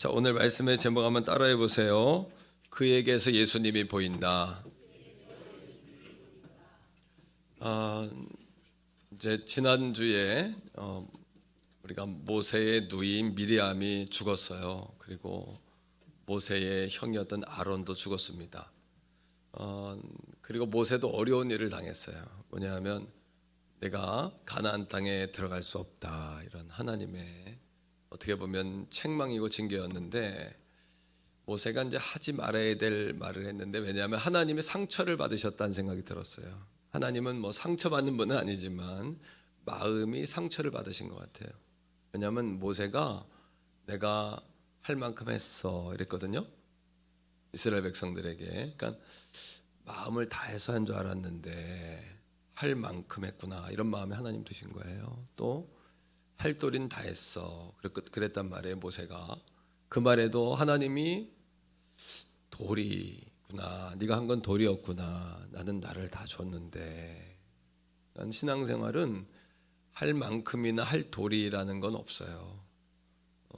자, 오늘 말씀의 제목 한번 따라해 보세요. 그에게서 예수님이 보인다. 이제 지난주에 우리가 모세의 누이인 미리암이 죽었어요. 그리고 모세의 형이었던 아론도 죽었습니다. 그리고 모세도 어려운 일을 당했어요. 뭐냐면 내가 가나안 땅에 들어갈 수 없다, 이런 하나님의 어떻게 보면 책망이고 징계였는데, 모세가 이제 하지 말아야 될 말을 했는데, 왜냐하면 하나님이 상처를 받으셨다는 생각이 들었어요. 하나님은 뭐 상처받는 분은 아니지만 마음이 상처를 받으신 것 같아요. 왜냐하면 모세가 내가 할 만큼 했어 이랬거든요, 이스라엘 백성들에게. 그러니까 마음을 다해서 한 줄 알았는데 할 만큼 했구나, 이런 마음에 하나님 두신 거예요. 또 할 도리는 다 했어 그랬단 말이에요. 모세가 그 말에도 하나님이 도리구나, 네가 한 건 도리였구나, 나는 나를 다 줬는데. 난 신앙생활은 할 만큼이나 할 도리라는 건 없어요.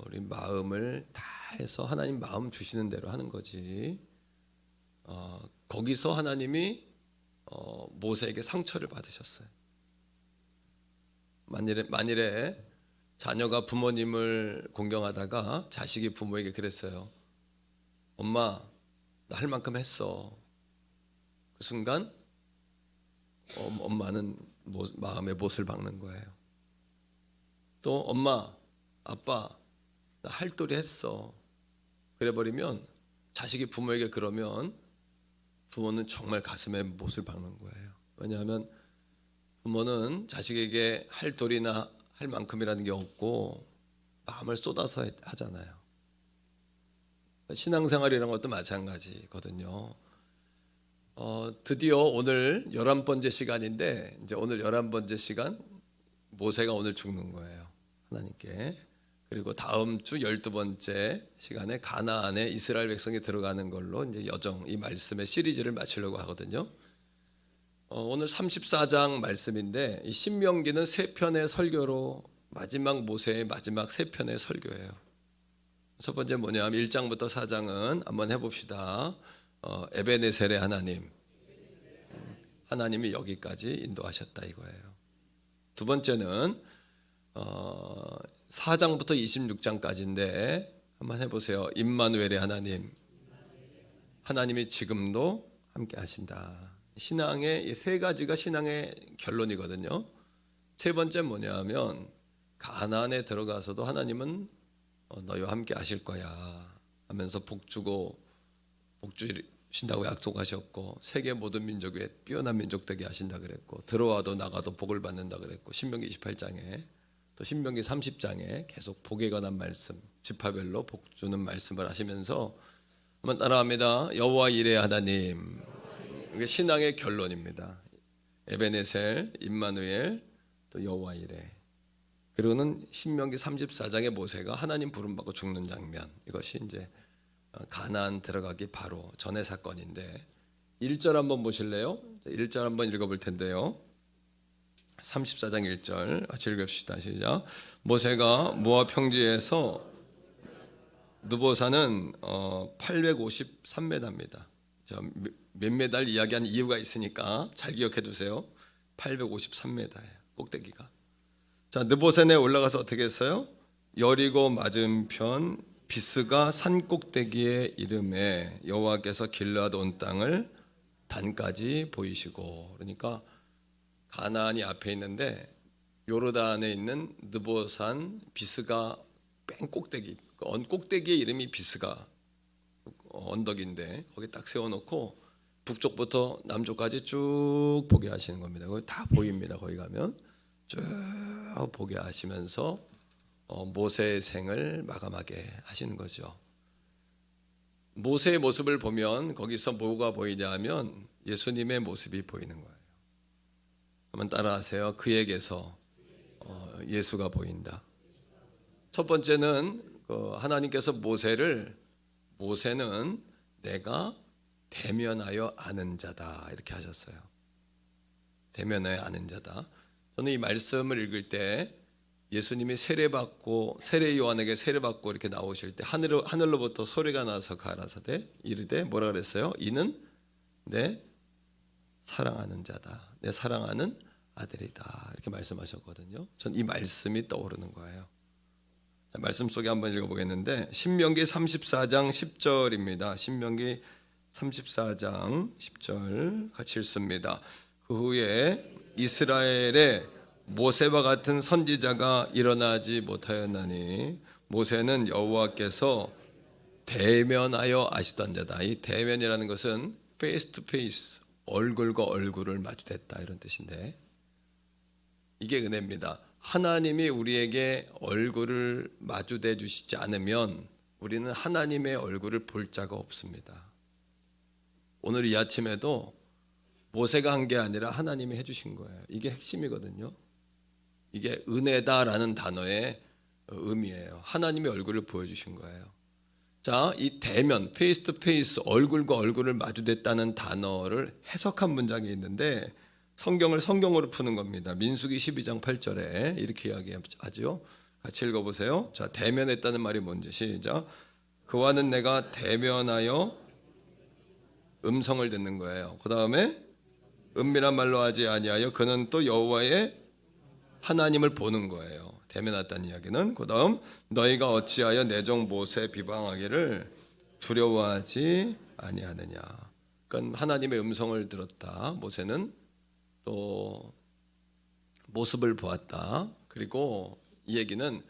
우리 마음을 다해서 하나님 마음 주시는 대로 하는 거지. 거기서 하나님이 모세에게 상처를 받으셨어요. 만일에 자녀가 부모님을 공경하다가 자식이 부모에게 그랬어요. 엄마, 나 할 만큼 했어. 그 순간 엄마는 마음에 못을 박는 거예요. 또 엄마, 아빠, 나 할 도리 했어. 그래버리면, 자식이 부모에게 그러면 부모는 정말 가슴에 못을 박는 거예요. 왜냐하면 부모는 자식에게 할 도리나 할 만큼이라는 게 없고 마음을 쏟아서 하잖아요. 신앙생활이라는 것도 마찬가지거든요. 드디어 오늘 11번째 시간인데, 이제 오늘 11번째 시간, 모세가 오늘 죽는 거예요, 하나님께. 그리고 다음 주 12번째 시간에 가나안에 이스라엘 백성이 들어가는 걸로 이제 이 말씀의 시리즈를 마치려고 하거든요. 오늘 34장 말씀인데, 이 신명기는 3편의 설교로 마지막 모세의 마지막 3편의 설교예요. 첫 번째 뭐냐면 1장부터 4장은 한번 해봅시다. 에베네셀의 하나님이 여기까지 인도하셨다 이거예요. 두 번째는 4장부터 26장까지인데 한번 해보세요. 임마누엘의 하나님이 지금도 함께 하신다. 신앙의 이 세 가지가 신앙의 결론이거든요. 세 번째 뭐냐면 가나안에 들어가서도 하나님은 너희와 함께 하실 거야 하면서 복 주신다고 약속하셨고, 세계 모든 민족에 뛰어난 민족 되게 하신다 그랬고, 들어와도 나가도 복을 받는다 그랬고, 신명기 28장에 또 신명기 30장에 계속 복에 관한 말씀, 지파별로 복 주는 말씀을 하시면서, 한번 따라합니다. 여호와 이레 하나님. 이게 신앙의 결론입니다. 에베네셀, 임마누엘, 또 여호와 이레. 그리고는 신명기 34장의 모세가 하나님 부름받고 죽는 장면, 이것이 이제 가나안 들어가기 바로 전의 사건인데, 1절 한번 보실래요? 1절 한번 읽어볼 텐데요. 34장 1절 같이 읽읍시다. 시작. 모세가 모압 평지에서, 느보산은 853m입니다. 몇 메달 이야기한 이유가 있으니까 잘 기억해 두세요. 853m예요, 꼭대기가. 자, 느보산에 올라가서 어떻게 했어요? 여리고 맞은편 비스가 산 꼭대기에 이름에 여호와께서 길르앗 온 땅을 단까지 보이시고. 그러니까 가나안이 앞에 있는데 요르단에 있는 느보산 비스가 맨 꼭대기, 꼭대기의 이름이 비스가 언덕인데, 거기 딱 세워놓고 북쪽부터 남쪽까지 쭉 보게 하시는 겁니다. 거기 다 보입니다. 거기 가면 쭉 보게 하시면서 모세의 생을 마감하게 하시는 거죠. 모세의 모습을 보면 거기서 뭐가 보이냐 하면 예수님의 모습이 보이는 거예요. 한번 따라하세요. 그에게서 예수가 보인다. 첫 번째는 하나님께서 모세는 내가 대면하여 아는 자다 이렇게 하셨어요. 대면하여 아는 자다. 저는 이 말씀을 읽을 때 예수님이 세례 요한에게 세례받고 이렇게 나오실 때 하늘로부터 소리가 나서 가라사대 이르되 뭐라 그랬어요? 이는 내 사랑하는 자다. 내 사랑하는 아들이다. 이렇게 말씀하셨거든요. 전 이 말씀이 떠오르는 거예요. 자, 말씀 속에 한번 읽어보겠는데 신명기 34장 10절입니다. 신명기 34장 10절 같이 읽습니다. 그 후에 이스라엘에 모세와 같은 선지자가 일어나지 못하였나니 모세는 여호와께서 대면하여 아시던 자다. 이 대면이라는 것은 페이스 투 페이스, 얼굴과 얼굴을 마주댔다 이런 뜻인데 이게 은혜입니다. 하나님이 우리에게 얼굴을 마주대 주시지 않으면 우리는 하나님의 얼굴을 볼 자가 없습니다. 오늘 이 아침에도 모세가 한 게 아니라 하나님이 해주신 거예요. 이게 핵심이거든요. 이게 은혜다라는 단어의 의미예요. 하나님의 얼굴을 보여주신 거예요. 자, 이 대면, 페이스 투 페이스, 얼굴과 얼굴을 마주댔다는 단어를 해석한 문장이 있는데 성경을 성경으로 푸는 겁니다. 민수기 12장 8절에 이렇게 이야기하죠. 같이 읽어보세요. 자, 대면했다는 말이 뭔지 시작. 그와는 내가 대면하여 음성을 듣는 거예요. 그 다음에 은밀한 말로 하지 아니하여 그는 또 여호와의 하나님을 보는 거예요. 대면했다는 이야기는. 그 다음 너희가 어찌하여 내 종 모세 비방하기를 두려워하지 아니하느냐. 그러니까 하나님의 음성을 들었다. 모세는 또 모습을 보았다. 그리고 이 얘기는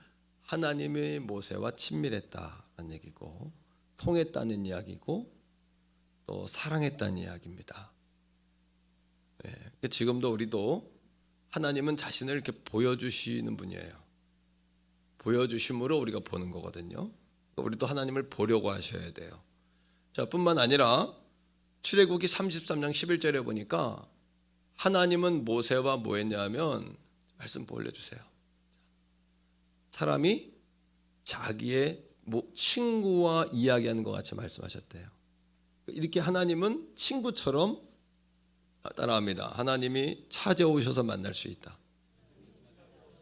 하나님이 모세와 친밀했다는 얘기고 통했다는 이야기고 또 사랑했다는 이야기입니다. 네. 지금도 우리도 하나님은 자신을 이렇게 보여주시는 분이에요. 보여주심으로 우리가 보는 거거든요. 우리도 하나님을 보려고 하셔야 돼요. 자, 뿐만 아니라 출애굽기 33장 11절에 보니까 하나님은 모세와 뭐 했냐면 말씀 올려주세요. 사람이 자기의 친구와 이야기하는 것 같이 말씀하셨대요. 이렇게 하나님은 친구처럼 따라합니다. 하나님이 찾아오셔서 만날 수 있다.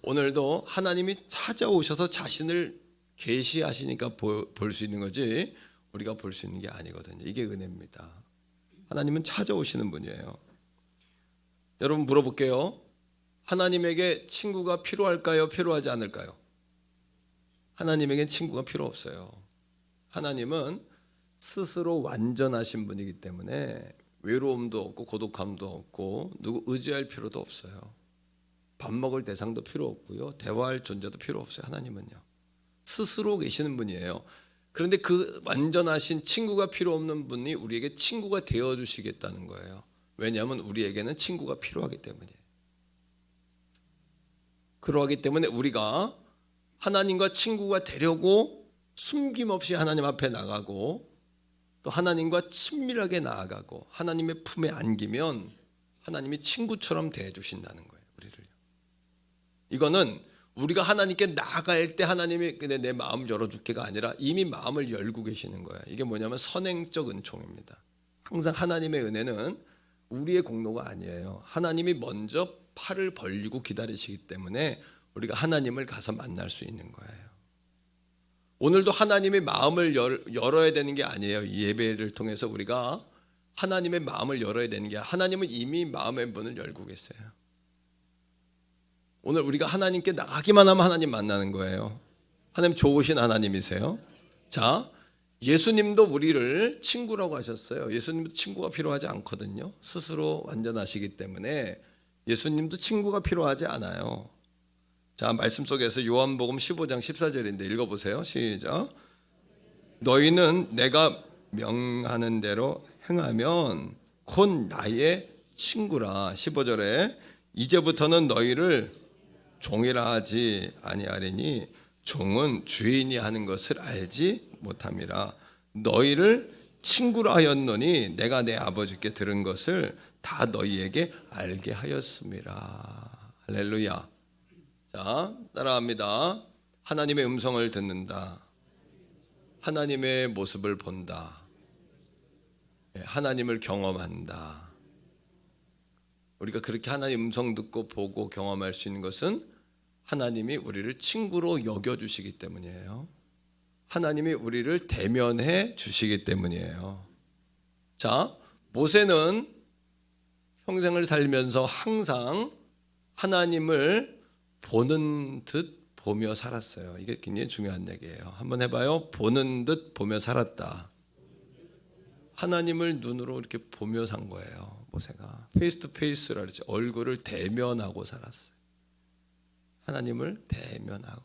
오늘도 하나님이 찾아오셔서 자신을 계시하시니까 볼 수 있는 거지 우리가 볼 수 있는 게 아니거든요. 이게 은혜입니다. 하나님은 찾아오시는 분이에요. 여러분 물어볼게요. 하나님에게 친구가 필요할까요? 필요하지 않을까요? 하나님에겐 친구가 필요 없어요. 하나님은 스스로 완전하신 분이기 때문에 외로움도 없고 고독함도 없고 누구 의지할 필요도 없어요. 밥 먹을 대상도 필요 없고요. 대화할 존재도 필요 없어요. 하나님은요. 스스로 계시는 분이에요. 그런데 그 완전하신 친구가 필요 없는 분이 우리에게 친구가 되어주시겠다는 거예요. 왜냐하면 우리에게는 친구가 필요하기 때문이에요. 그러하기 때문에 우리가 하나님과 친구가 되려고 숨김없이 하나님 앞에 나가고 또 하나님과 친밀하게 나아가고 하나님의 품에 안기면 하나님이 친구처럼 대해주신다는 거예요. 우리를요. 이거는 우리가 하나님께 나아갈 때 하나님이 근데 내 마음 열어줄게가 아니라 이미 마음을 열고 계시는 거예요. 이게 뭐냐면 선행적 은총입니다. 항상 하나님의 은혜는 우리의 공로가 아니에요. 하나님이 먼저 팔을 벌리고 기다리시기 때문에 우리가 하나님을 가서 만날 수 있는 거예요. 오늘도 하나님의 마음을 열어야 되는 게 아니에요. 이 예배를 통해서 우리가 하나님의 마음을 열어야 되는 게 하나님은 이미 마음의 문을 열고 계세요. 오늘 우리가 하나님께 나가기만 하면 하나님 만나는 거예요. 하나님 좋으신 하나님이세요. 자, 예수님도 우리를 친구라고 하셨어요. 예수님도 친구가 필요하지 않거든요. 스스로 완전하시기 때문에 예수님도 친구가 필요하지 않아요. 자, 말씀 속에서 요한복음 15장 14절인데 읽어보세요. 시작. 너희는 내가 명하는 대로 행하면 곧 나의 친구라. 15절에 이제부터는 너희를 종이라 하지 아니하리니 종은 주인이 하는 것을 알지 못함이라. 너희를 친구라 하였노니 내가 내 아버지께 들은 것을 다 너희에게 알게 하였음이라. 할렐루야. 자, 따라합니다. 하나님의 음성을 듣는다. 하나님의 모습을 본다. 하나님을 경험한다. 우리가 그렇게 하나님 음성 듣고 보고 경험할 수 있는 것은 하나님이 우리를 친구로 여겨주시기 때문이에요. 하나님이 우리를 대면해 주시기 때문이에요. 자, 모세는 평생을 살면서 항상 하나님을 보는 듯 보며 살았어요. 이게 굉장히 중요한 얘기예요. 한번 해봐요. 보는 듯 보며 살았다. 하나님을 눈으로 이렇게 보며 산 거예요. 모세가 페이스 투 페이스라 그러지. 얼굴을 대면하고 살았어요. 하나님을 대면하고.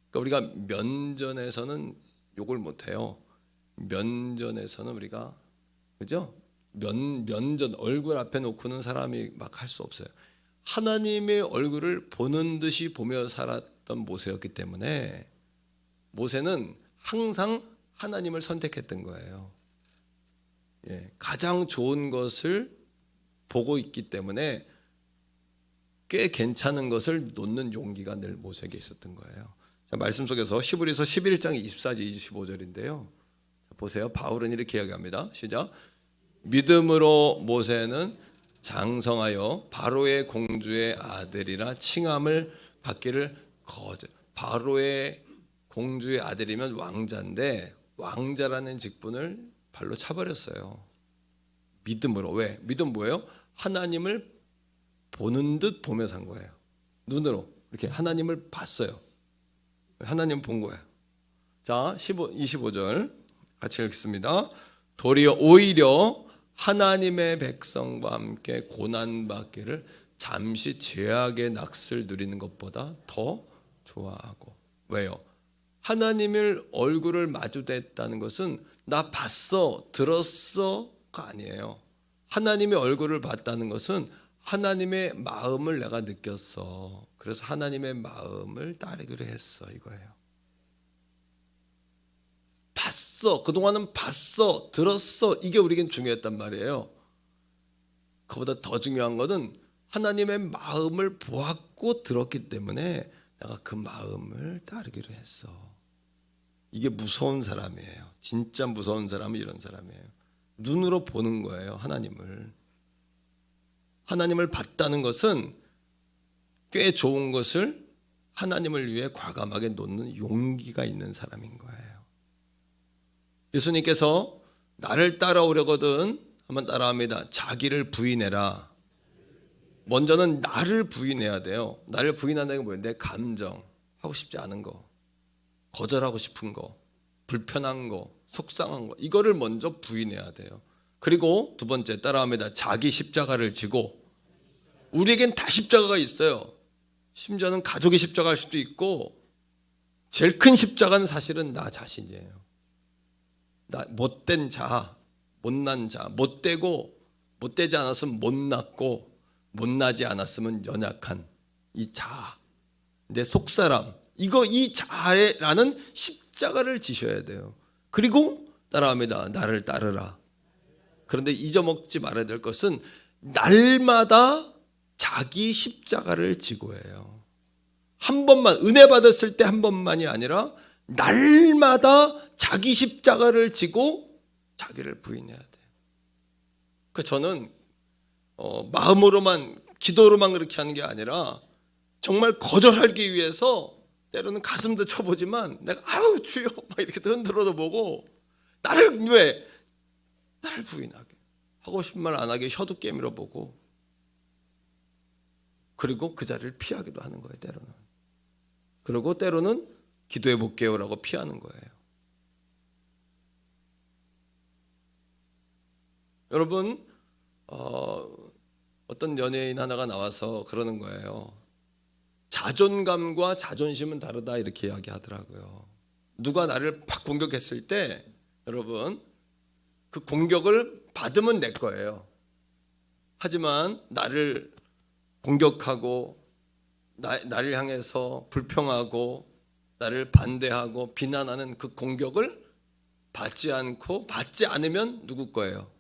그러니까 우리가 면전에서는 욕을 못해요. 면전에서는 우리가, 그죠? 면전 얼굴 앞에 놓고는 사람이 막 할 수 없어요. 하나님의 얼굴을 보는 듯이 보며 살았던 모세였기 때문에 모세는 항상 하나님을 선택했던 거예요. 가장 좋은 것을 보고 있기 때문에 꽤 괜찮은 것을 놓는 용기가 늘 모세에게 있었던 거예요. 자, 말씀 속에서 히브리서 11장 24절 25절인데요. 보세요. 바울은 이렇게 이야기합니다. 시작. 믿음으로 모세는 장성하여 바로의 공주의 아들이라 칭함을 받기를 거절. 바로의 공주의 아들이면 왕자인데 왕자라는 직분을 발로 차버렸어요. 믿음으로. 왜? 믿음 뭐예요? 하나님을 보는 듯 보며 산 거예요. 눈으로 이렇게 하나님을 봤어요. 하나님 본 거예요. 자, 25절 같이 읽겠습니다. 도리어 오히려 하나님의 백성과 함께 고난받기를 잠시 죄악의 낙을 누리는 것보다 더 좋아하고. 왜요? 하나님을 얼굴을 마주댔다는 것은 나 봤어, 들었어가 아니에요. 하나님의 얼굴을 봤다는 것은 하나님의 마음을 내가 느꼈어. 그래서 하나님의 마음을 따르기로 했어, 이거예요. 봤어, 그동안은 봤어, 들었어, 이게 우리에겐 중요했단 말이에요. 그보다 더 중요한 것은 하나님의 마음을 보았고 들었기 때문에 내가 그 마음을 따르기로 했어. 이게 무서운 사람이에요. 진짜 무서운 사람은 이런 사람이에요. 눈으로 보는 거예요. 하나님을 봤다는 것은 꽤 좋은 것을 하나님을 위해 과감하게 놓는 용기가 있는 사람인 거예요. 예수님께서 나를 따라오려거든 한번 따라합니다. 자기를 부인해라. 먼저는 나를 부인해야 돼요. 나를 부인한다는 게 뭐예요? 내 감정, 하고 싶지 않은 거, 거절하고 싶은 거, 불편한 거, 속상한 거, 이거를 먼저 부인해야 돼요. 그리고 두 번째 따라합니다. 자기 십자가를 지고. 우리에겐 다 십자가가 있어요. 심지어는 가족의 십자가일 수도 있고, 제일 큰 십자가는 사실은 나 자신이에요. 나 못된 자, 못난 자, 못되지 않았으면 못났고, 못나지 않았으면 연약한 이 자, 내 속사람, 이 자라는 십자가를 지셔야 돼요. 그리고 따라합니다. 나를 따르라. 그런데 잊어먹지 말아야 될 것은 날마다 자기 십자가를 지고 해요. 한 번만, 은혜 받았을 때 한 번만이 아니라 날마다 자기 십자가를 지고 자기를 부인해야 돼요. 그러니까 저는 마음으로만, 기도로만 그렇게 하는 게 아니라 정말 거절하기 위해서 때로는 가슴도 쳐보지만 내가 아우 주여 막 이렇게 흔들어도 보고 나를 부인하게, 하고 싶은 말 안 하게 혀도 깨물어 보고, 그리고 그 자리를 피하기도 하는 거예요. 때로는. 그리고 때로는 기도해 볼게요라고 피하는 거예요. 여러분, 어떤 연예인 하나가 나와서 그러는 거예요. 자존감과 자존심은 다르다, 이렇게 이야기하더라고요. 누가 나를 팍 공격했을 때 여러분, 그 공격을 받으면 내 거예요. 하지만 나를 공격하고 나를 향해서 불평하고 나를 반대하고 비난하는 그 공격을 받지 않으면 누구 거예요?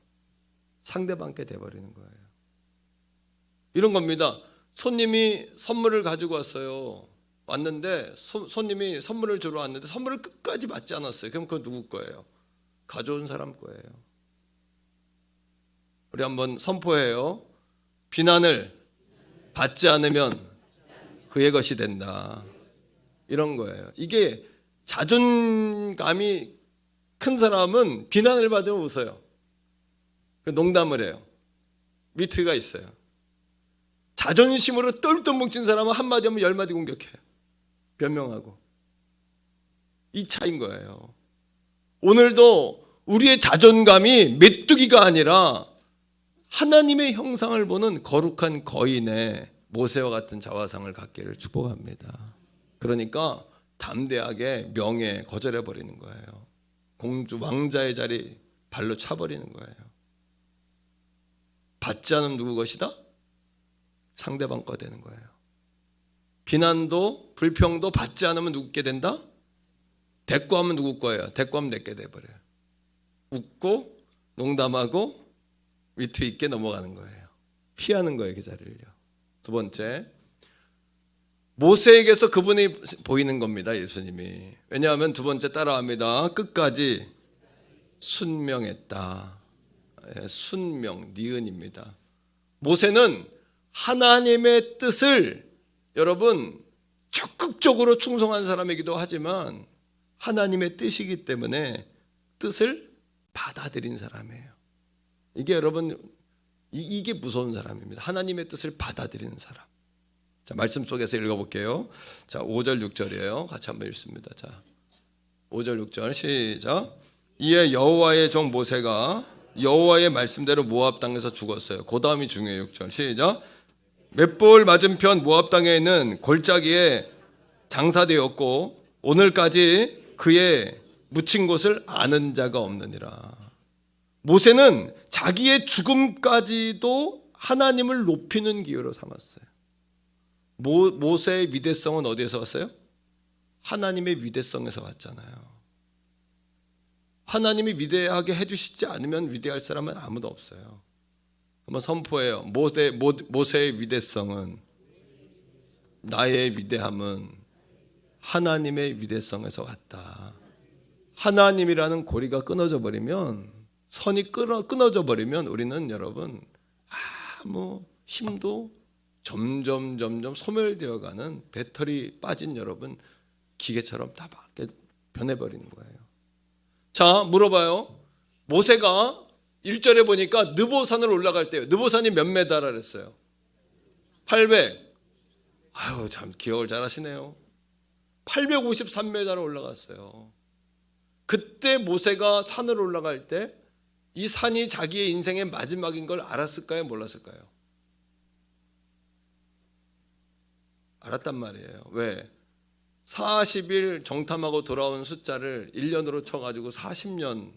상대방께 돼버리는 거예요. 이런 겁니다. 손님이 선물을 가지고 왔는데 손님이 선물을 주러 왔는데 선물을 끝까지 받지 않았어요. 그럼 그거 누구 거예요? 가져온 사람 거예요. 우리 한번 선포해요. 비난을 받지 않으면 그의 것이 된다. 이런 거예요. 이게 자존감이 큰 사람은 비난을 받으면 웃어요. 농담을 해요. 위트가 있어요. 자존심으로 똘똘 뭉친 사람은 한마디 하면 10마디 공격해요. 변명하고. 이 차이인 거예요. 오늘도 우리의 자존감이 메뚜기가 아니라 하나님의 형상을 보는 거룩한 거인의 모세와 같은 자화상을 갖기를 축복합니다. 그러니까 담대하게 명예 거절해 버리는 거예요. 공주 왕자의 자리 발로 차버리는 거예요. 받지 않으면 누구 것이다? 상대방 거 되는 거예요. 비난도 불평도 받지 않으면 누구게 된다? 대꾸하면 누구 거예요? 대꾸하면 내게 돼버려요. 웃고 농담하고 위트 있게 넘어가는 거예요. 피하는 거예요, 그 자리를요. 두 번째, 모세에게서 그분이 보이는 겁니다, 예수님이. 왜냐하면 두 번째 따라합니다. 끝까지 순명했다. 순명, 니은입니다. 모세는 하나님의 뜻을 여러분 적극적으로 충성한 사람이기도 하지만 하나님의 뜻이기 때문에 뜻을 받아들인 사람이에요. 이게 여러분 이게 무서운 사람입니다. 하나님의 뜻을 받아들이는 사람. 자, 말씀 속에서 읽어볼게요. 자, 5절 6절이에요. 같이 한번 읽습니다. 자, 5절 6절 시작. 이에 여호와의 종 모세가 여호와의 말씀대로 모압 땅에서 죽었어요. 그 다음이 중요해요. 6절 시작. 맷볼 맞은편 모압 땅에 있는 골짜기에 장사되었고 오늘까지 그의 묻힌 곳을 아는 자가 없느니라. 모세는 자기의 죽음까지도 하나님을 높이는 기회로 삼았어요. 모세의 위대성은 어디에서 왔어요? 하나님의 위대성에서 왔잖아요. 하나님이 위대하게 해주시지 않으면 위대할 사람은 아무도 없어요. 한번 선포해요. 모세의 위대성은, 나의 위대함은 하나님의 위대성에서 왔다. 하나님이라는 고리가 끊어져 버리면, 선이 끊어져 버리면 우리는 여러분 아무 힘도 점점 소멸되어가는 배터리 빠진 여러분 기계처럼 다 변해버리는 거예요. 자, 물어봐요. 모세가 1절에 보니까 느보산을 올라갈 때요. 느보산이 몇 메다라 그랬어요? 800. 아유, 참 기억을 잘 하시네요. 853m를 올라갔어요. 그때 모세가 산을 올라갈 때 이 산이 자기의 인생의 마지막인 걸 알았을까요? 몰랐을까요? 알았단 말이에요. 왜? 40일 정탐하고 돌아온 숫자를 1년으로 쳐가지고 40년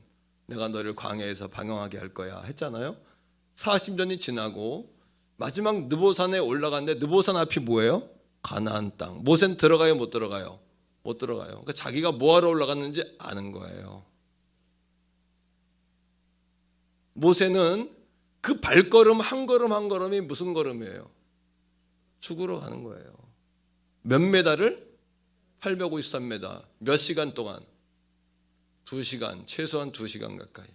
내가 너를 광야에서 방황하게 할 거야 했잖아요. 40년이 지나고 마지막 느보산에 올라갔는데 느보산 앞이 뭐예요? 가나안 땅. 모세는 들어가요? 못 들어가요? 못 들어가요. 그러니까 자기가 뭐하러 올라갔는지 아는 거예요. 모세는 그 발걸음 한 걸음 한 걸음이 무슨 걸음이에요? 죽으러 가는 거예요. 몇 메다를? 853m. 몇 시간 동안? 2시간, 최소한 2시간 가까이.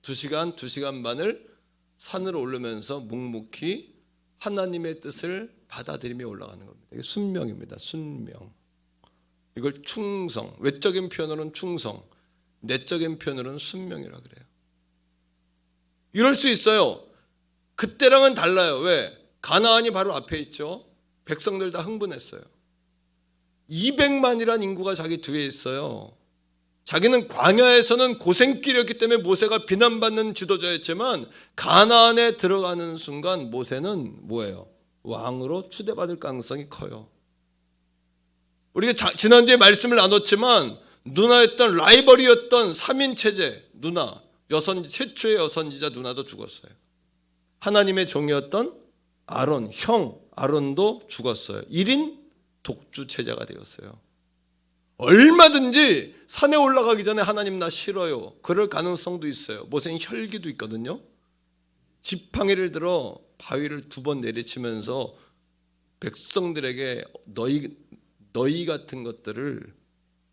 2시간, 2시간 반을 산으로 오르면서 묵묵히 하나님의 뜻을 받아들이며 올라가는 겁니다. 이게 순명입니다. 순명. 이걸 충성, 외적인 표현으로는 충성, 내적인 표현으로는 순명이라 그래요. 이럴 수 있어요. 그때랑은 달라요. 왜? 가나안이 바로 앞에 있죠. 백성들 다 흥분했어요. 200만이란 인구가 자기 뒤에 있어요. 자기는 광야에서는 고생길이었기 때문에 모세가 비난받는 지도자였지만 가나안에 들어가는 순간 모세는 뭐예요? 왕으로 추대받을 가능성이 커요. 우리가 지난주에 말씀을 나눴지만 누나였던 라이벌이었던 3인 체제 누나, 최초의 여선지자 누나도 죽었어요. 하나님의 종이었던 아론, 형 아론도 죽었어요. 1인 독주 체제가 되었어요. 얼마든지 산에 올라가기 전에 하나님 나 싫어요. 그럴 가능성도 있어요. 모세는 혈기도 있거든요. 지팡이를 들어 바위를 2번 내리치면서 백성들에게 너희 같은 것들을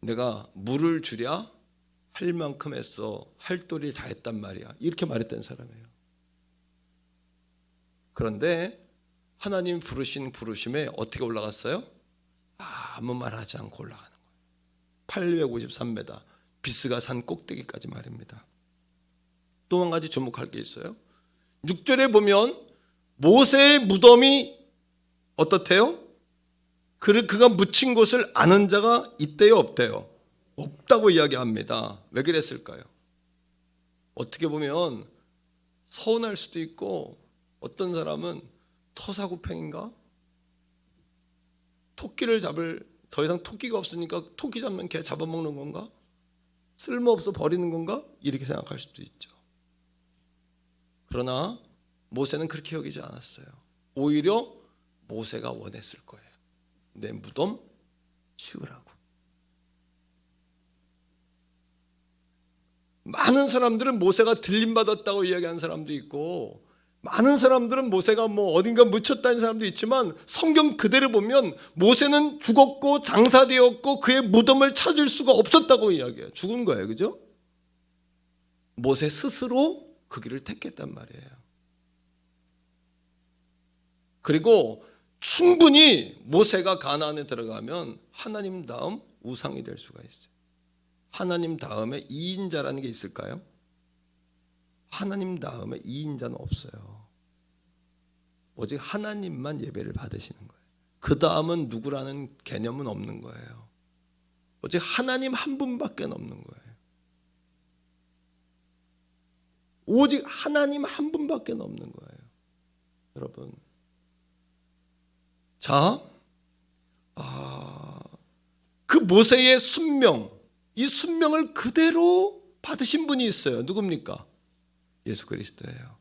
내가 물을 주랴 할 만큼 했어. 할 도리 다 했단 말이야. 이렇게 말했던 사람이에요. 그런데 하나님 부르신 부르심에 어떻게 올라갔어요? 아무 말 하지 않고 올라가는 거예요. 853m 비스가 산 꼭대기까지 말입니다. 또 한 가지 주목할 게 있어요. 6절에 보면 모세의 무덤이 어떻대요? 그가 묻힌 곳을 아는 자가 있대요, 없대요? 없다고 이야기합니다. 왜 그랬을까요? 어떻게 보면 서운할 수도 있고, 어떤 사람은 토사구팽인가? 토끼를 더 이상 토끼가 없으니까 토끼 잡는 개 잡아먹는 건가? 쓸모없어 버리는 건가? 이렇게 생각할 수도 있죠. 그러나 모세는 그렇게 여기지 않았어요. 오히려 모세가 원했을 거예요. 내 무덤 치우라고. 많은 사람들은 모세가 들림받았다고 이야기하는 사람도 있고, 많은 사람들은 모세가 어딘가 묻혔다는 사람도 있지만, 성경 그대로 보면 모세는 죽었고 장사되었고 그의 무덤을 찾을 수가 없었다고 이야기해요. 죽은 거예요, 그죠? 모세 스스로 그 길을 택했단 말이에요. 그리고 충분히 모세가 가나안에 들어가면 하나님 다음 우상이 될 수가 있어요. 하나님 다음에 2인자라는 게 있을까요? 하나님 다음에 2인자는 없어요. 오직 하나님만 예배를 받으시는 거예요. 그 다음은 누구라는 개념은 없는 거예요. 오직 하나님 한 분밖에 없는 거예요. 오직 하나님 한 분밖에 없는 거예요. 여러분, 자, 그 모세의 순명, 이 순명을 그대로 받으신 분이 있어요. 누굽니까? 예수 그리스도예요.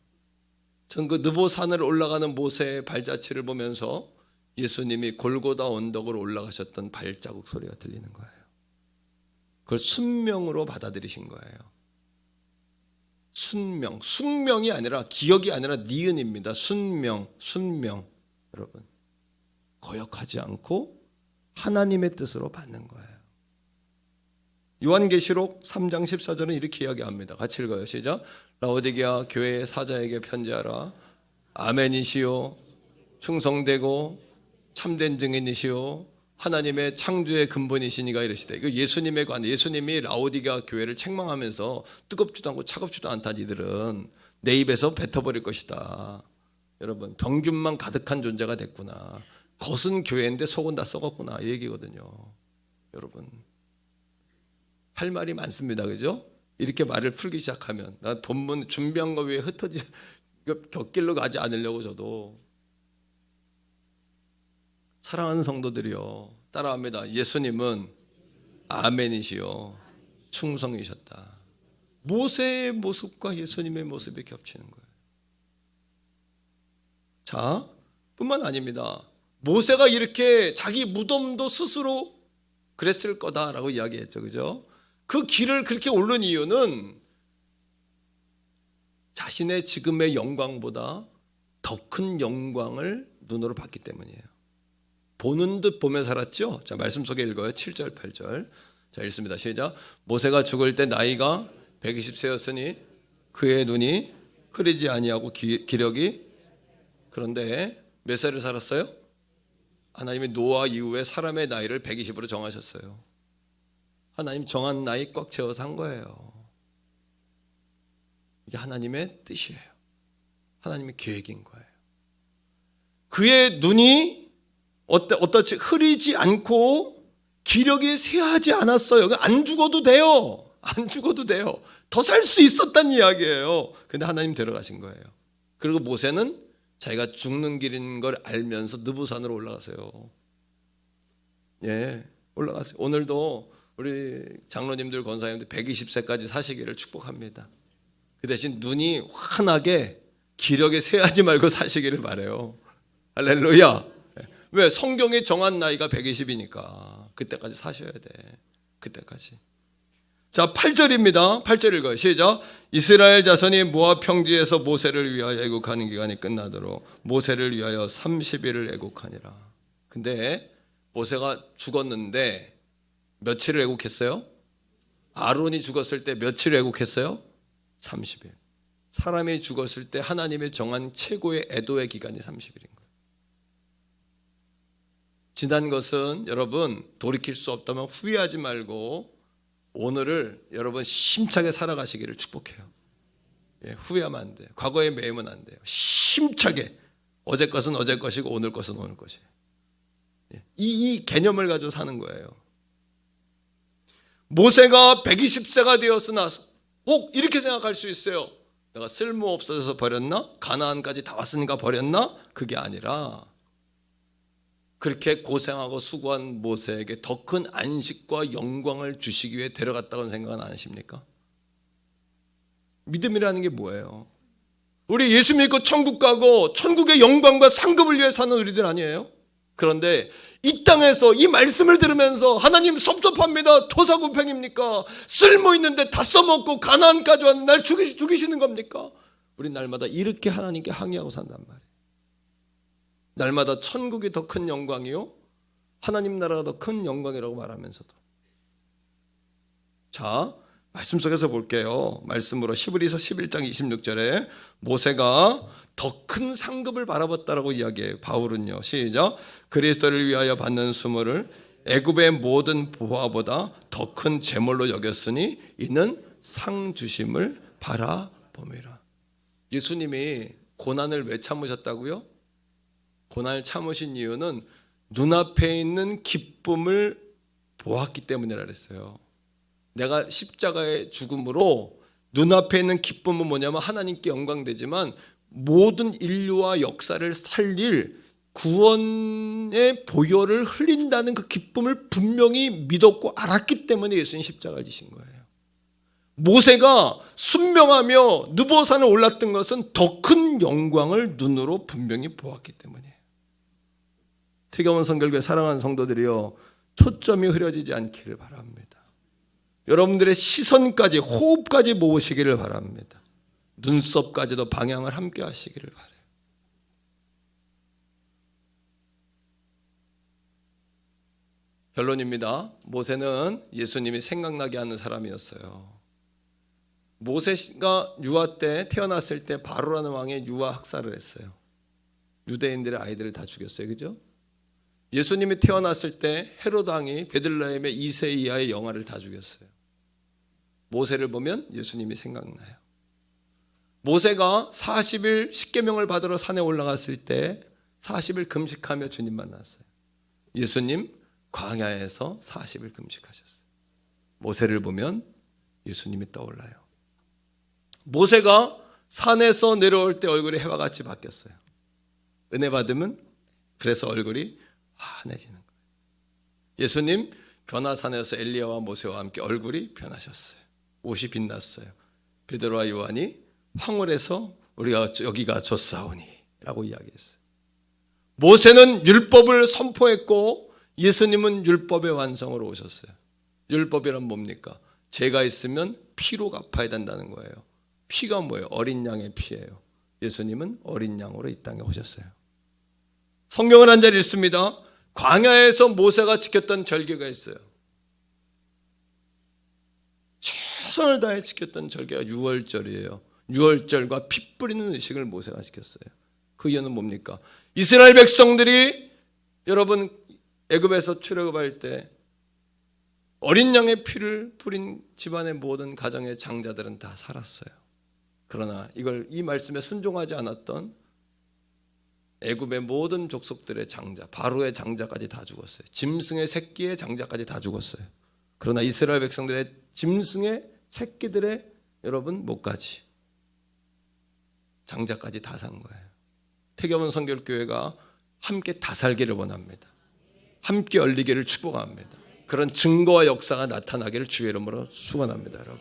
전 그 느보산을 올라가는 모세의 발자취를 보면서 예수님이 골고다 언덕으로 올라가셨던 발자국 소리가 들리는 거예요. 그걸 순명으로 받아들이신 거예요. 순명, 숙명이 아니라, 기억이 아니라 니은입니다. 순명. 여러분, 거역하지 않고 하나님의 뜻으로 받는 거예요. 요한계시록 3장 14절은 이렇게 이야기합니다. 같이 읽어요. 시작. 라오디게아 교회의 사자에게 편지하라. 아멘이시요 충성되고 참된 증인이시요 하나님의 창조의 근본이시니가 이르시되. 이거 예수님에 관해, 예수님이 라오디게아 교회를 책망하면서 뜨겁지도 않고 차갑지도 않다. 니들은 내 입에서 뱉어버릴 것이다. 여러분, 병균만 가득한 존재가 됐구나. 겉은 교회인데 속은 다 썩었구나, 이 얘기거든요. 여러분, 할 말이 많습니다. 그죠? 이렇게 말을 풀기 시작하면, 나 본문 준비한 거 위에 흩어지 곁길로 가지 않으려고. 저도 사랑하는 성도들이요, 따라합니다. 예수님은 아멘이시요 충성이셨다. 모세의 모습과 예수님의 모습이 겹치는 거예요. 자, 뿐만 아닙니다. 모세가 이렇게 자기 무덤도 스스로 그랬을 거다라고 이야기했죠. 그죠? 그 길을 그렇게 오른 이유는 자신의 지금의 영광보다 더 큰 영광을 눈으로 봤기 때문이에요. 보는 듯 보며 살았죠. 자, 말씀 속에 읽어요. 7절 8절. 자, 읽습니다. 시작. 모세가 죽을 때 나이가 120세였으니 그의 눈이 흐리지 아니하고 기력이. 그런데 몇 살을 살았어요? 하나님이 노아 이후에 사람의 나이를 120으로 정하셨어요. 하나님 정한 나이 꽉 채워서 한 거예요. 이게 하나님의 뜻이에요. 하나님의 계획인 거예요. 그의 눈이 어떻지? 흐리지 않고 기력이 쇠하지 않았어요. 안 죽어도 돼요. 안 죽어도 돼요. 더 살 수 있었단 이야기예요. 근데 하나님 데려가신 거예요. 그리고 모세는 자기가 죽는 길인 걸 알면서 느보산으로 올라가세요. 예, 올라가세요. 오늘도 우리 장로님들, 권사님들 120세까지 사시기를 축복합니다. 그 대신 눈이 환하게 기력에 쇠하지 말고 사시기를 바라요. 할렐루야. 왜? 성경에 정한 나이가 120이니까 그때까지 사셔야 돼. 그때까지. 자, 8절입니다. 8절 읽어요. 시작. 이스라엘 자손이 모압 평지에서 모세를 위하여 애국하는 기간이 끝나도록 모세를 위하여 30일을 애국하니라. 근데 모세가 죽었는데 며칠을 애국했어요? 아론이 죽었을 때 며칠을 애국했어요? 30일. 사람이 죽었을 때 하나님이 정한 최고의 애도의 기간이 30일인 거예요. 지난 것은 여러분 돌이킬 수 없다면 후회하지 말고 오늘을 여러분 힘차게 살아가시기를 축복해요. 후회하면 안 돼요. 과거에 매이면 안 돼요. 힘차게 어제 것은 어제 것이고 오늘 것은 오늘 것이에요. 이 개념을 가지고 사는 거예요. 모세가 120세가 되었으나 혹 이렇게 생각할 수 있어요. 내가 쓸모없어져서 버렸나? 가나안까지 다 왔으니까 버렸나? 그게 아니라 그렇게 고생하고 수고한 모세에게 더 큰 안식과 영광을 주시기 위해 데려갔다고 생각은 안 하십니까? 믿음이라는 게 뭐예요? 우리 예수 믿고 천국 가고 천국의 영광과 상급을 위해 사는 우리들 아니에요? 그런데 이 땅에서 이 말씀을 들으면서 하나님 섭섭합니다. 토사구팽입니까? 쓸모있는데 다 써먹고 가나안까지 왔는데 날 죽이시는 겁니까? 우리 날마다 이렇게 하나님께 항의하고 산단 말이에요. 날마다 천국이 더 큰 영광이요 하나님 나라가 더 큰 영광이라고 말하면서도. 자, 말씀 속에서 볼게요. 말씀으로 히브리서 11장 26절에 모세가 더 큰 상급을 바라봤다라고 이야기해요. 바울은요. 시작. 그리스도를 위하여 받는 수모를 애굽의 모든 보화보다 더 큰 제물로 여겼으니 이는 상 주심을 바라봄이라. 예수님이 고난을 왜 참으셨다고요? 고난을 참으신 이유는 눈앞에 있는 기쁨을 보았기 때문이라 그랬어요. 내가 십자가의 죽음으로 눈앞에 있는 기쁨은 뭐냐면 하나님께 영광되지만 모든 인류와 역사를 살릴 구원의 보혈을 흘린다는 그 기쁨을 분명히 믿었고 알았기 때문에 예수님 십자가를 지신 거예요. 모세가 순명하며 느보산을 올랐던 것은 더 큰 영광을 눈으로 분명히 보았기 때문이에요. 태경원 성결교회 사랑하는 성도들이여, 초점이 흐려지지 않기를 바랍니다. 여러분들의 시선까지 호흡까지 모으시기를 바랍니다. 눈썹까지도 방향을 함께 하시기를 바라요. 결론입니다. 모세는 예수님이 생각나게 하는 사람이었어요. 모세가 유아 때 태어났을 때 바로라는 왕의 유아 학살을 했어요. 유대인들의 아이들을 다 죽였어요. 그죠? 예수님이 태어났을 때 헤롯 왕이 베들레헴의 2세 이하의 영아를 다 죽였어요. 모세를 보면 예수님이 생각나요. 모세가 40일 십계명을 받으러 산에 올라갔을 때 40일 금식하며 주님 만났어요. 예수님 광야에서 40일 금식하셨어요. 모세를 보면 예수님이 떠올라요. 모세가 산에서 내려올 때 얼굴이 해와 같이 바뀌었어요. 은혜 받으면 그래서 얼굴이 환해지는 거예요. 예수님 변화산에서 엘리야와 모세와 함께 얼굴이 변하셨어요. 옷이 빛났어요. 베드로와 요한이 황홀해서 우리가 여기가 좋사오니 라고 이야기했어요. 모세는 율법을 선포했고 예수님은 율법의 완성으로 오셨어요. 율법이란 뭡니까? 죄가 있으면 피로 갚아야 된다는 거예요. 피가 뭐예요? 어린 양의 피예요. 예수님은 어린 양으로 이 땅에 오셨어요. 성경을 한 자리 읽습니다. 광야에서 모세가 지켰던 절기가 있어요. 최선을 다해 지켰던 절기가 유월절이에요. 유월절과 피 뿌리는 의식을 모세가 지켰어요. 그 이유는 뭡니까? 이스라엘 백성들이 여러분 애굽에서 출애굽할 때 어린 양의 피를 뿌린 집안의 모든 가정의 장자들은 다 살았어요. 그러나 이 말씀에 순종하지 않았던 애굽의 모든 족속들의 장자, 바로의 장자까지 다 죽었어요. 짐승의 새끼의 장자까지 다 죽었어요. 그러나 이스라엘 백성들의 짐승의 새끼들의 여러분 목까지 장자까지 다 산 거예요. 태경원 성결교회가 함께 다 살기를 원합니다. 함께 열리기를 축복합니다. 그런 증거와 역사가 나타나기를 주의 이름으로 축원합니다. 여러분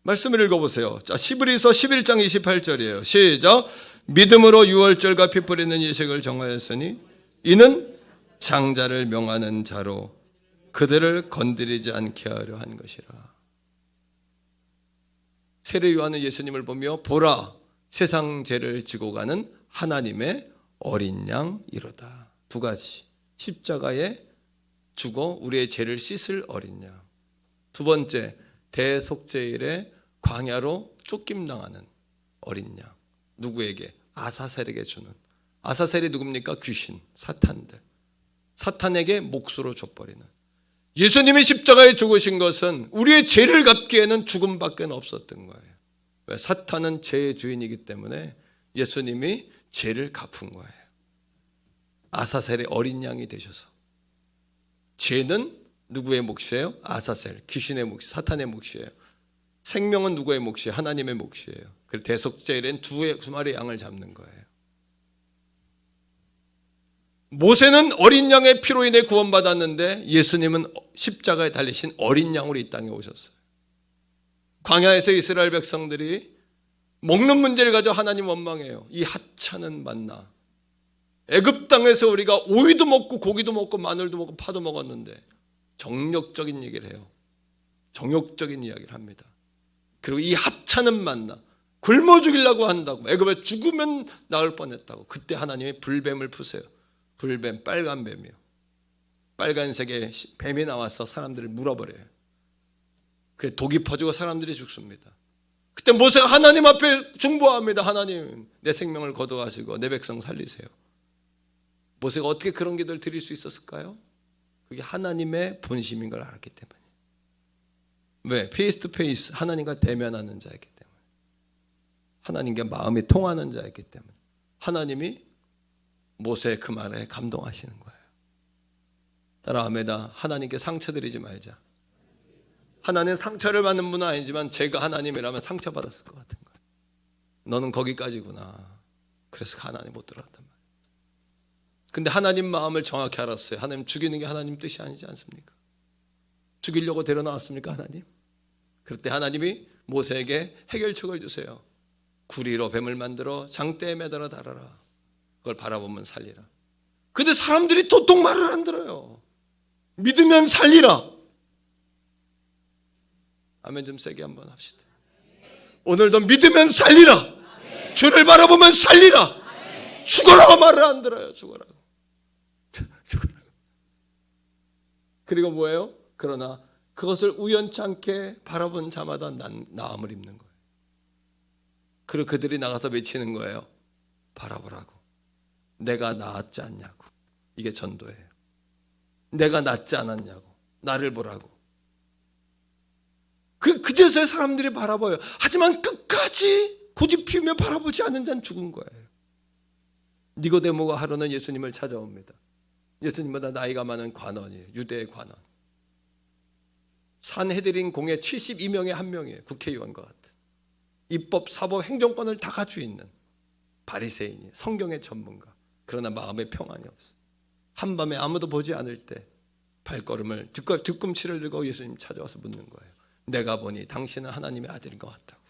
말씀을 읽어보세요. 자, 히브리서 11장 28절이에요. 시작. 믿음으로 유월절과 피 뿌리는 이식을 정하였으니 이는 장자를 명하는 자로 그들을 건드리지 않게 하려 한 것이라. 세례 요한은 예수님을 보며 보라 세상 죄를 지고 가는 하나님의 어린 양이로다. 두 가지. 십자가에 죽어 우리의 죄를 씻을 어린 양. 두 번째, 대속죄일에 광야로 쫓김당하는 어린 양. 누구에게? 아사셀에게 주는. 아사셀이 누굽니까? 귀신, 사탄들. 사탄에게 몫으로 줘버리는. 예수님이 십자가에 죽으신 것은 우리의 죄를 갚기에는 죽음밖에 없었던 거예요. 왜? 사탄은 죄의 주인이기 때문에 예수님이 죄를 갚은 거예요. 아사셀의 어린 양이 되셔서. 죄는 누구의 몫이에요? 아사셀, 귀신의 몫, 사탄의 몫이에요. 생명은 누구의 몫이에요? 하나님의 몫이에요. 그래서 대속죄일엔 두 마리 양을 잡는 거예요. 모세는 어린 양의 피로 인해 구원받았는데 예수님은 십자가에 달리신 어린 양으로 이 땅에 오셨어요. 광야에서 이스라엘 백성들이 먹는 문제를 가지고 하나님 원망해요. 이 하찮은 만나. 애굽 땅에서 우리가 오이도 먹고 고기도 먹고 마늘도 먹고 파도 먹었는데 정욕적인 얘기를 해요. 정욕적인 이야기를 합니다. 그리고 이 하찮은 만나 굶어 죽이려고 한다고. 애굽에 죽으면 나을 뻔했다고. 그때 하나님이 불뱀을 푸세요. 불뱀, 빨간 뱀이요. 빨간색의 뱀이 나와서 사람들을 물어버려요. 그게 독이 퍼지고 사람들이 죽습니다. 그때 모세가 하나님 앞에 중보합니다. 하나님, 내 생명을 거두하시고 내 백성 살리세요. 모세가 어떻게 그런 기도를 드릴 수 있었을까요? 그게 하나님의 본심인 걸 알았기 때문에. 왜? 페이스 투 페이스, 하나님과 대면하는 자였기 때문에. 하나님과 마음이 통하는 자였기 때문에. 하나님이 모세의 그 말에 감동하시는 거예요. 따라합니다. 하나님께 상처드리지 말자. 하나님 상처를 받는 분은 아니지만 제가 하나님이라면 상처받았을 것 같은 거예요. 너는 거기까지구나. 그래서 하나님 못 들어갔단 말이에요. 근데 하나님 마음을 정확히 알았어요. 하나님 죽이는 게 하나님 뜻이 아니지 않습니까? 죽이려고 데려나왔습니까 하나님? 그럴 때 하나님이 모세에게 해결책을 주세요. 구리로 뱀을 만들어 장대에 매달아 달아라. 그걸 바라보면 살리라. 근데 사람들이 도통 말을 안 들어요. 믿으면 살리라. 아멘 좀 세게 한번 합시다. 오늘도 믿으면 살리라. 주를 바라보면 살리라. 죽어라고 말을 안 들어요. 죽어라고. 죽어라고. 그리고 뭐예요? 그러나 그것을 우연치 않게 바라본 자마다 나음을 입는 거예요. 그리고 그들이 나가서 외치는 거예요. 바라보라고. 내가 나았지 않냐고. 이게 전도예요. 내가 낫지 않았냐고. 나를 보라고. 그제서야 사람들이 바라봐요. 하지만 끝까지 고집 피우며 바라보지 않은 자는 죽은 거예요. 니고데모가 하루는 예수님을 찾아옵니다. 예수님보다 나이가 많은 관원이에요. 유대의 관원. 산헤드린 공의 72명의 한 명이에요. 국회의원과 같은. 입법, 사법, 행정권을 다 가지고 있는 바리새인이 성경의 전문가. 그러나 마음에 평안이 없어요. 한밤에 아무도 보지 않을 때 발걸음을 뒤꿈치를 들고 예수님 찾아와서 묻는 거예요. 내가 보니 당신은 하나님의 아들인 것 같다고.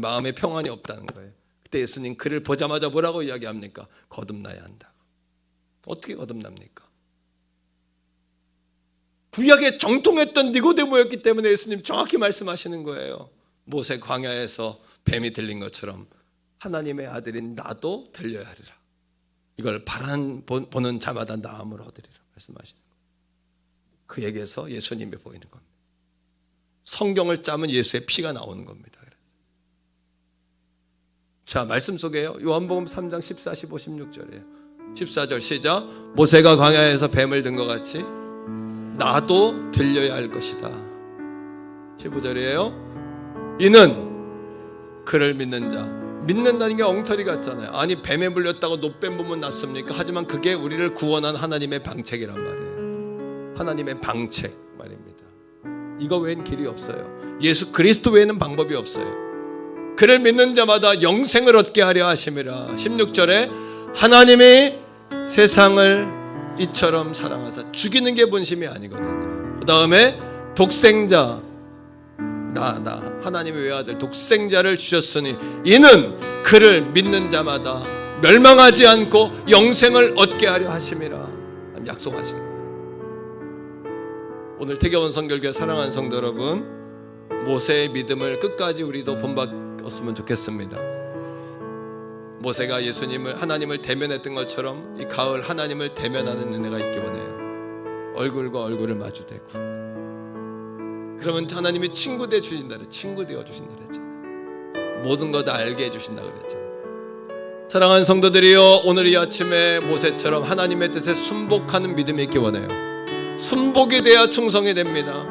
마음에 평안이 없다는 거예요. 그때 예수님 그를 보자마자 뭐라고 이야기합니까? 거듭나야 한다고. 어떻게 거듭납니까? 구약에 정통했던 니고데모였기 때문에 예수님 정확히 말씀하시는 거예요. 모세 광야에서 뱀이 들린 것처럼 하나님의 아들인 나도 들려야 하리라. 이걸 보는 자마다 나음을 얻으리라 말씀하시는 거예요. 그에게서 예수님이 보이는 겁니다. 성경을 짜면 예수의 피가 나오는 겁니다. 자, 말씀 속에요. 요한복음 3장 14, 15, 16절이에요. 14절 시작. 모세가 광야에서 뱀을 든 것 같이 나도 들려야 할 것이다. 15절이에요. 이는 그를 믿는 자. 믿는다는 게 엉터리 같잖아요. 아니 뱀에 물렸다고 노뱀 보면 낫습니까? 하지만 그게 우리를 구원한 하나님의 방책이란 말이에요. 하나님의 방책 말입니다. 이거 외엔 길이 없어요. 예수 그리스도 외에는 방법이 없어요. 그를 믿는 자마다 영생을 얻게 하려 하심이라. 16절에 하나님이 세상을 이처럼 사랑하사. 죽이는 게 본심이 아니거든요. 그 다음에 독생자 나 하나님의 외아들 독생자를 주셨으니 이는 그를 믿는 자마다 멸망하지 않고 영생을 얻게 하려 하심이라 약속하신 거예요. 오늘 태교원 성결교회 사랑하는 성도 여러분, 모세의 믿음을 끝까지 우리도 본받았으면 좋겠습니다. 모세가 예수님을 하나님을 대면했던 것처럼 이 가을 하나님을 대면하는 은혜가 있기 원해요. 얼굴과 얼굴을 마주대고. 그러면 하나님이 친구 되어 주신다 그랬잖아요. 친구 되어 주신다 그랬잖아요. 모든 거 다 알게 해 주신다 그랬잖아요. 사랑하는 성도들이여, 오늘 이 아침에 모세처럼 하나님의 뜻에 순복하는 믿음이 있기 원해요. 순복이 돼야 충성이 됩니다.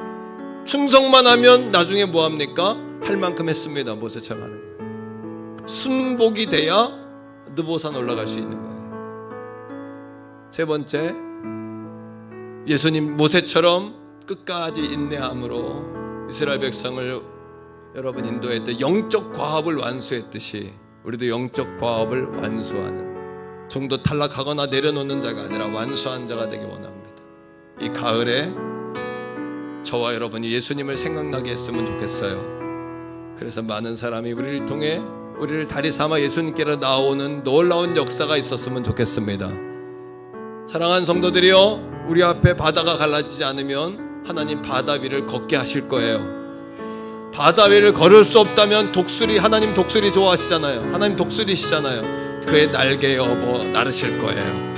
충성만 하면 나중에 뭐합니까? 할 만큼 했습니다. 모세처럼 하는 거예요. 순복이 돼야 느보산 올라갈 수 있는 거예요. 세 번째, 예수님 모세처럼 끝까지 인내함으로 이스라엘 백성을 여러분 인도했듯 영적 과업을 완수했듯이 우리도 영적 과업을 완수하는, 중도 탈락하거나 내려놓는 자가 아니라 완수한 자가 되기 원합니다. 이 가을에 저와 여러분이 예수님을 생각나게 했으면 좋겠어요. 그래서 많은 사람이 우리를 통해 우리를 다리 삼아 예수님께로 나오는 놀라운 역사가 있었으면 좋겠습니다. 사랑하는 성도들이여, 우리 앞에 바다가 갈라지지 않으면 하나님 바다 위를 걷게 하실 거예요. 바다 위를 걸을 수 없다면 독수리, 하나님 독수리 좋아하시잖아요. 하나님 독수리시잖아요. 그의 날개에 업어 나르실 거예요.